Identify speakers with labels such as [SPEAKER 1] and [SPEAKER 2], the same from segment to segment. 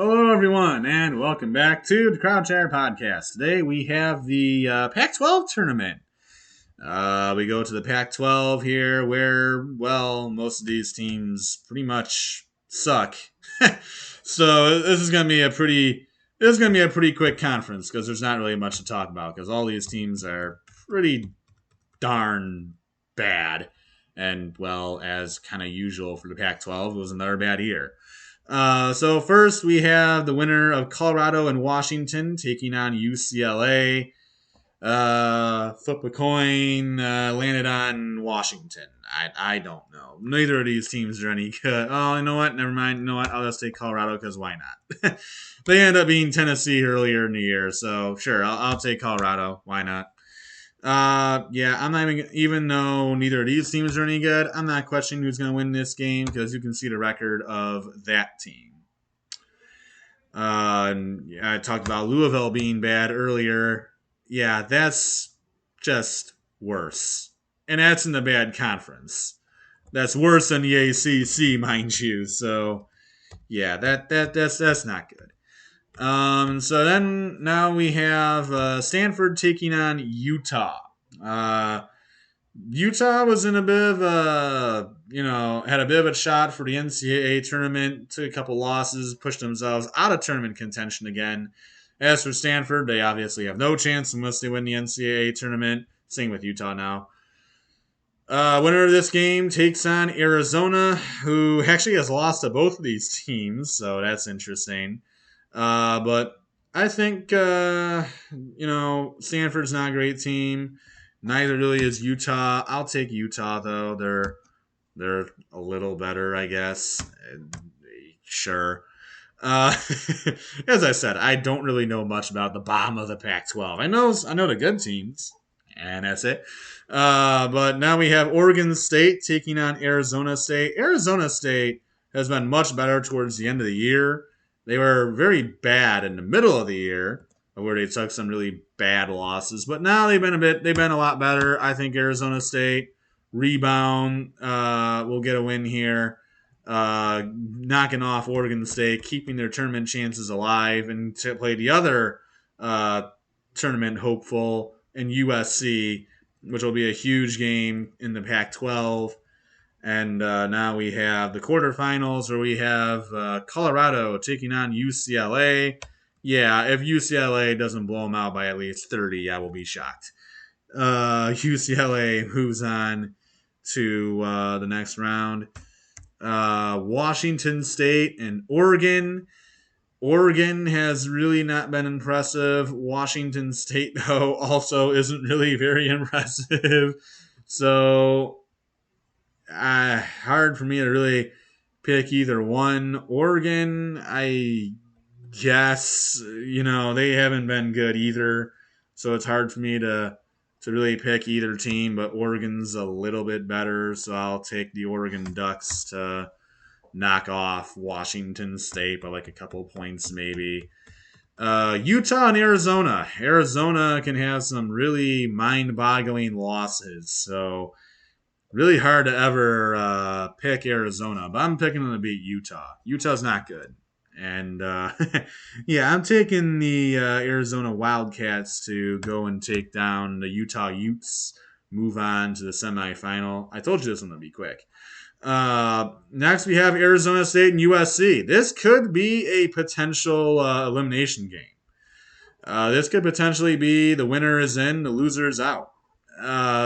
[SPEAKER 1] Hello, everyone, and welcome back to the Crowdshare Podcast. Today we have the Pac-12 tournament. We go to the Pac-12 here, where most of these teams pretty much suck. So this is gonna be a pretty quick conference because there's not really much to talk about because all these teams are pretty darn bad. And as kind of usual for the Pac-12, it was another bad year. So first we have the winner of Colorado and Washington taking on UCLA. Flip a coin, landed on Washington. I don't know. Neither of these teams are any good. Oh, you know what? Never mind. You know what? I'll just take Colorado because why not? They end up being Tennessee earlier in the year, so sure, I'll take Colorado. Why not? Yeah, I'm not even though neither of these teams are any good, I'm not questioning who's going to win this game because you can see the record of that team. Yeah, I talked about Louisville being bad earlier. Yeah, that's just worse. And that's in the bad conference. That's worse than the ACC, mind you. So, yeah, that's not good. So then now we have Stanford taking on Utah. Uh, Utah was in a bit of a, had a bit of a shot for the NCAA tournament, took a couple losses, pushed themselves out of tournament contention again. As for Stanford, they obviously have no chance unless they win the NCAA tournament. Same with Utah now. Winner of this game takes on Arizona, who actually has lost to both of these teams, so that's interesting. But I think, Stanford's not a great team. Neither really is Utah. I'll take Utah though. They're a little better, I guess. Sure. Uh, as I said, I don't really know much about the bottom of the Pac-12. I know the good teams, and that's it. But now we have Oregon State taking on Arizona State. Arizona State has been much better towards the end of the year. They were very bad in the middle of the year, where they took some really bad losses. But now they've been a lot better. I think Arizona State rebound will get a win here, knocking off Oregon State, keeping their tournament chances alive, and to play the other tournament hopeful in USC, which will be a huge game in the Pac-12. And now we have the quarterfinals where we have Colorado taking on UCLA. Yeah, if UCLA doesn't blow them out by at least 30, I will be shocked. UCLA moves on to the next round. Washington State and Oregon. Oregon has really not been impressive. Washington State, though, also isn't really very impressive. So, hard for me to really pick either one. Oregon, I guess, they haven't been good either. So it's hard for me to really pick either team, but Oregon's a little bit better. So I'll take the Oregon Ducks to knock off Washington State by like a couple points, maybe. Utah and Arizona. Arizona can have some really mind boggling losses. So really hard to ever pick Arizona, but I'm picking them to beat Utah. Utah's not good. And yeah, I'm taking the Arizona Wildcats to go and take down the Utah Utes, move on to the semifinal. I told you this one would be quick. Next, we have Arizona State and USC. This could be a potential elimination game. This could potentially be the winner is in, the loser is out.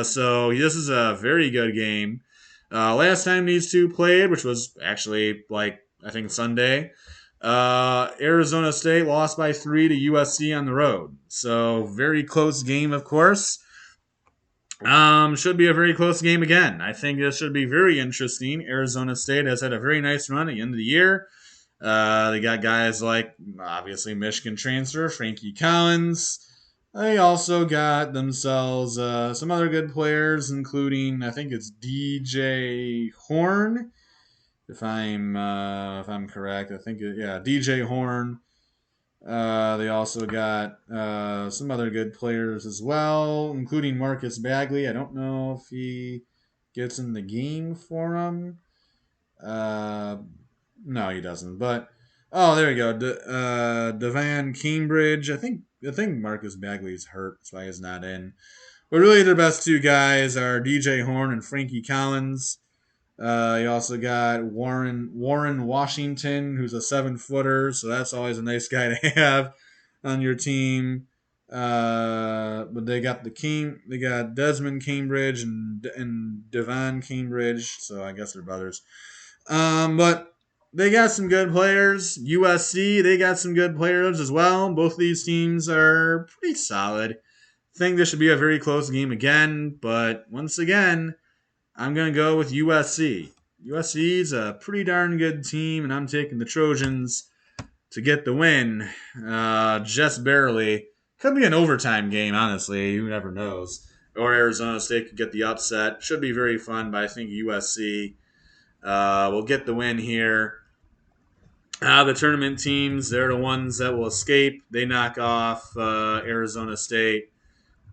[SPEAKER 1] So this is a very good game. Last time these two played, which was actually I think Sunday, Arizona State lost by 3 to USC on the road. So very close game, of course. Should be a very close game again. I think this should be very interesting. Arizona State has had a very nice run at the end of the year. They got guys like, obviously, Michigan transfer, Frankie Collins. They also got themselves some other good players, including, I think it's DJ Horn, if I'm correct. I think, DJ Horn. They also got some other good players as well, including Marcus Bagley. I don't know if he gets in the game for them. No, he doesn't. But Oh, there we go. Devan Cambridge. I think Marcus Bagley's hurt, that's why he's not in. But really, their best two guys are DJ Horn and Frankie Collins. You also got Warren Washington, who's a 7-footer, so that's always a nice guy to have on your team. But they got Desmond Cambridge and Devon Cambridge, so I guess they're brothers. But they got some good players. USC, they got some good players as well. Both of these teams are pretty solid. I think this should be a very close game again, but once again, I'm going to go with USC. USC is a pretty darn good team, and I'm taking the Trojans to get the win, just barely. Could be an overtime game, honestly. Who never knows? Or Arizona State could get the upset. Should be very fun, but I think USC will get the win here. The tournament teams, they're the ones that will escape. They knock off Arizona State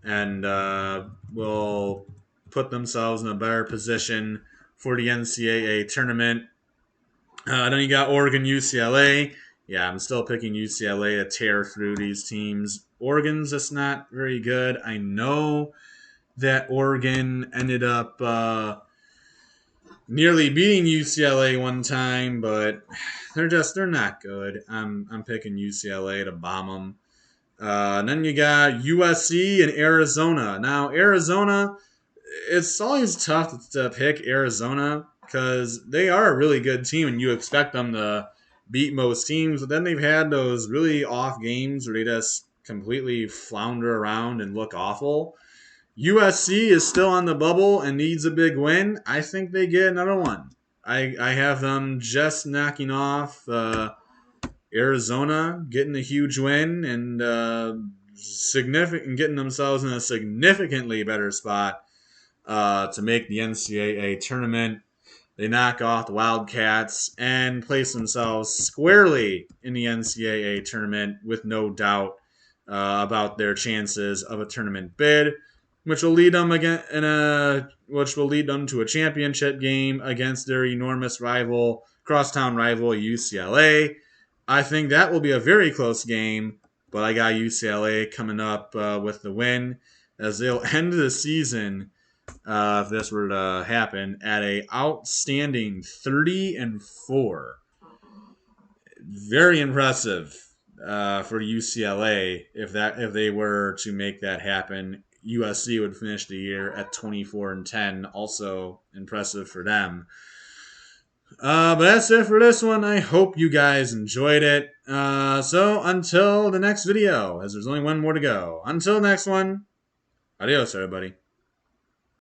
[SPEAKER 1] and will put themselves in a better position for the NCAA tournament. Then you got Oregon, UCLA. Yeah, I'm still picking UCLA to tear through these teams. Oregon's just not very good. I know that Oregon ended up nearly beating UCLA one time, but they're not good. I'm picking UCLA to bomb them. And then you got USC and Arizona. Now Arizona, it's always tough to pick Arizona because they are a really good team and you expect them to beat most teams, but then they've had those really off games where they just completely flounder around and look awful. USC is still on the bubble and needs a big win. I think they get another one. I have them just knocking off Arizona, getting a huge win and getting themselves in a significantly better spot to make the NCAA tournament. They knock off the Wildcats and place themselves squarely in the NCAA tournament with no doubt about their chances of a tournament bid, which will lead them to a championship game against their enormous rival, crosstown rival UCLA. I think that will be a very close game, but I got UCLA coming up with the win as they'll end the season, if this were to happen, at a outstanding 30-4. Very impressive for UCLA if they were to make that happen. USC would finish the year at 24-10, also impressive for them. But that's it for this one. I hope you guys enjoyed it. So until the next video, as there's only one more to go. Until next one, adios, everybody.